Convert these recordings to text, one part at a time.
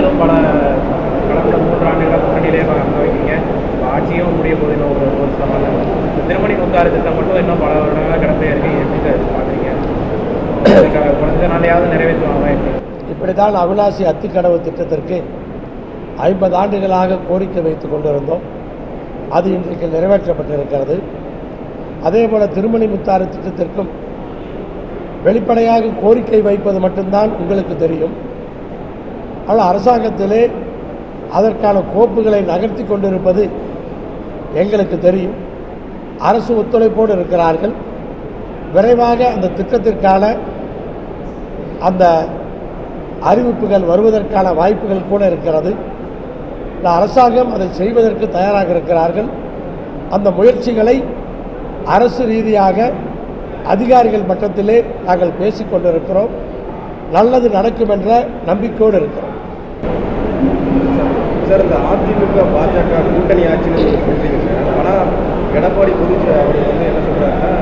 நீங்களும் கடந்த 3 ஆண்டுகளாக கூட்டணியிலே வைக்கிறீங்க. ஆட்சியும் முடிய போது இன்னும் ஒரு சவால். திருமணி முத்தாறு திட்டம் மட்டும் இன்னும் பல வருடங்களாக கிடப்பே இருக்கு. எப்படி சார் பார்க்குறீங்க? குறைஞ்ச நாளையாவது நிறைவேற்றுவாங்க. இப்படித்தான் அவிநாசி அத்திக்கடவு திட்டத்திற்கு 50 ஆண்டுகளாக கோரிக்கை வைத்துக் கொண்டிருந்தோம். அது இன்றைக்கு நிறைவேற்றப்பட்டிருக்கிறது. அதேபோல் திருமணி முத்தாறு திட்டத்திற்கும் வெளிப்படையாக கோரிக்கை வைப்பது மட்டும்தான் உங்களுக்கு தெரியும். ஆனால் அரசாங்கத்திலே அதற்கான கோப்புகளை நகர்த்தி கொண்டிருப்பது எங்களுக்கு தெரியும். அரசு ஒத்துழைப்போடு இருக்கிறார்கள். விரைவாக அந்த திட்டத்திற்கான அந்த அறிவிப்புகள் வருவதற்கான வாய்ப்புகள் கூட இருக்கிறது. இந்த அரசாங்கம் அதை செய்வதற்கு தயாராக இருக்கிறார்கள். அந்த முயற்சிகளை அரசு ரீதியாக அதிகாரிகள் மட்டத்திலே நாங்கள் பேசிக்கொண்டிருக்கிறோம். நல்லது நடக்கும் என்ற நம்பிக்கையோடு இருக்கிறோம். சார், இந்த அதிமுக பாஜக கூட்டணி ஆட்சின்னு சொல்றீங்க சார். ஆனால் எடப்பாடி அவர் என்ன சொல்கிறாருன்னா,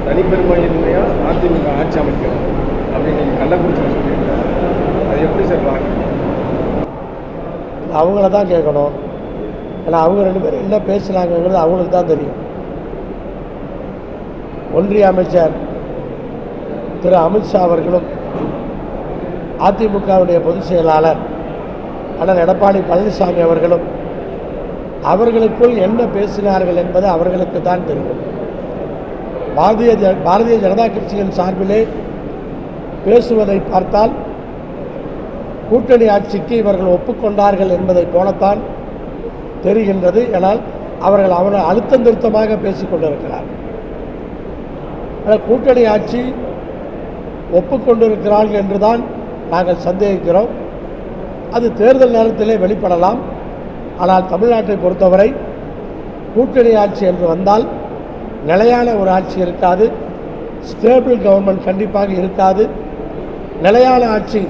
தனிப்பெரும்பான்மையா அதிமுக ஆட்சி அமைக்கணும் அப்படின்னு நீங்கள் கள்ளக்குறிச்சியில் சொல்லியிருக்காங்க. அது எப்படி சார் பார்க்குறீங்க? அவங்கள தான் கேட்கணும். ஏன்னா அவங்க 2 பேரும் என்ன பேசுகிறாங்கிறது அவங்களுக்கு தான் தெரியும். ஒன்றிய அமைச்சர் திரு அமித்ஷா அவர்களும் அதிமுகவுடைய பொதுச் செயலாளர் அண்ணன் எடப்பாடி பழனிசாமி அவர்களும் அவர்களுக்குள் என்ன பேசினார்கள் என்பது அவர்களுக்கு தான் தெரியும். பாரதிய ஜனதா கட்சியின் சார்பிலே பேசுவதை பார்த்தால் கூட்டணி ஆட்சிக்கு இவர்கள் ஒப்புக்கொண்டார்கள் என்பதை போலத்தான் தெரிகின்றது. ஆனால் அவர்கள் அழுத்தம் திருத்தமாக பேசிக்கொண்டிருக்கிறார்கள். ஆனால் கூட்டணி ஆட்சி ஒப்புக்கொண்டிருக்கிறார்கள் என்றுதான் நாங்கள் சந்தேகிக்கிறோம். அது தேர்தல் நேரத்திலே வெளிப்படலாம். ஆனால் தமிழ்நாட்டை பொறுத்தவரை கூட்டணி ஆட்சி என்று வந்தால் நிலையான ஒரு ஆட்சி இருக்காது. ஸ்டேபிள் கவர்மெண்ட் கண்டிப்பாக இருக்காது. நிலையான ஆட்சி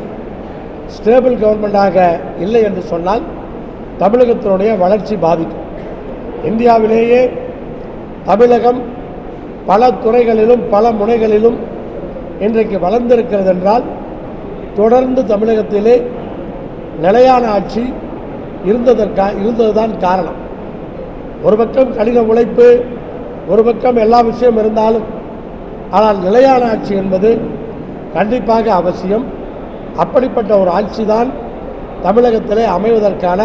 ஸ்டேபிள் கவர்மெண்டாக இல்லை என்று சொன்னால் தமிழகத்தினுடைய வளர்ச்சி பாதிக்கும். இந்தியாவிலேயே தமிழகம் பல துறைகளிலும் பல முனைகளிலும் இன்றைக்கு வளர்ந்திருக்கிறது என்றால் தொடர்ந்து தமிழகத்திலே நிலையான ஆட்சி இருந்ததுதான் காரணம். ஒரு பக்கம் கடின உழைப்பு, ஒரு பக்கம் எல்லா விஷயம் இருந்தாலும், ஆனால் நிலையான ஆட்சி என்பது கண்டிப்பாக அவசியம். அப்படிப்பட்ட ஒரு ஆட்சி தான் தமிழகத்திலே அமைவதற்கான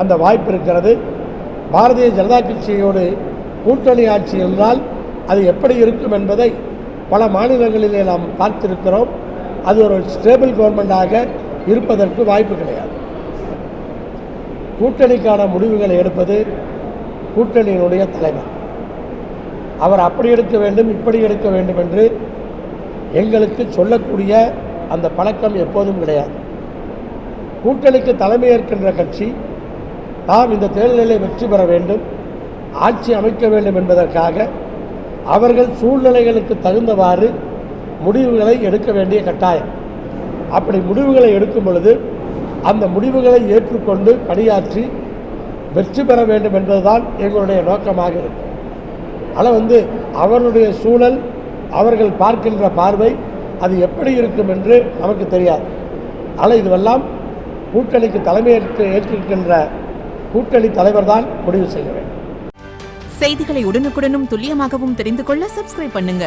அந்த வாய்ப்பு இருக்கிறது. பாரதிய ஜனதா கட்சியோடு கூட்டணி ஆட்சி என்றால் அது எப்படி இருக்கும் என்பதை பல மாநிலங்களிலே நாம் பார்த்திருக்கிறோம். அது ஒரு ஸ்டேபிள் கவர்மெண்டாக இருப்பதற்கு வாய்ப்பு கிடையாது. கூட்டணிக்கான முடிவுகளை எடுப்பது கூட்டணியினுடைய தலைவர். அவர் அப்படி எடுக்க வேண்டும், இப்படி எடுக்க வேண்டும் என்று எங்களுக்கு சொல்லக்கூடிய அந்த பழக்கம் எப்போதும் கிடையாது. கூட்டணிக்கு தலைமையேற்கின்ற கட்சி நாம் இந்த தேர்தலில் வெற்றி பெற வேண்டும், ஆட்சி அமைக்க வேண்டும் என்பதற்காக அவர்கள் சூழ்நிலைகளுக்கு தகுந்தவாறு முடிவுகளை எடுக்க வேண்டிய கட்டாயம். அப்படி முடிவுகளை எடுக்கும் பொழுது அந்த முடிவுகளை ஏற்றுக்கொண்டு பணியாற்றி வெற்றி பெற வேண்டும் என்பதுதான் எங்களுடைய நோக்கமாக இருக்கும். ஆனால் அவருடைய சூழல், அவர்கள் பார்க்கின்ற பார்வை அது எப்படி இருக்கும் என்று நமக்கு தெரியாது. ஆனால் இதுவெல்லாம் கூட்டணிக்கு ஏற்றிருக்கின்ற கூட்டணி தலைவர் தான் முடிவு செய்ய வேண்டும். செய்திகளை உடனுக்குடனும் துல்லியமாகவும் தெரிந்து கொள்ள சப்ஸ்கிரைப் பண்ணுங்க.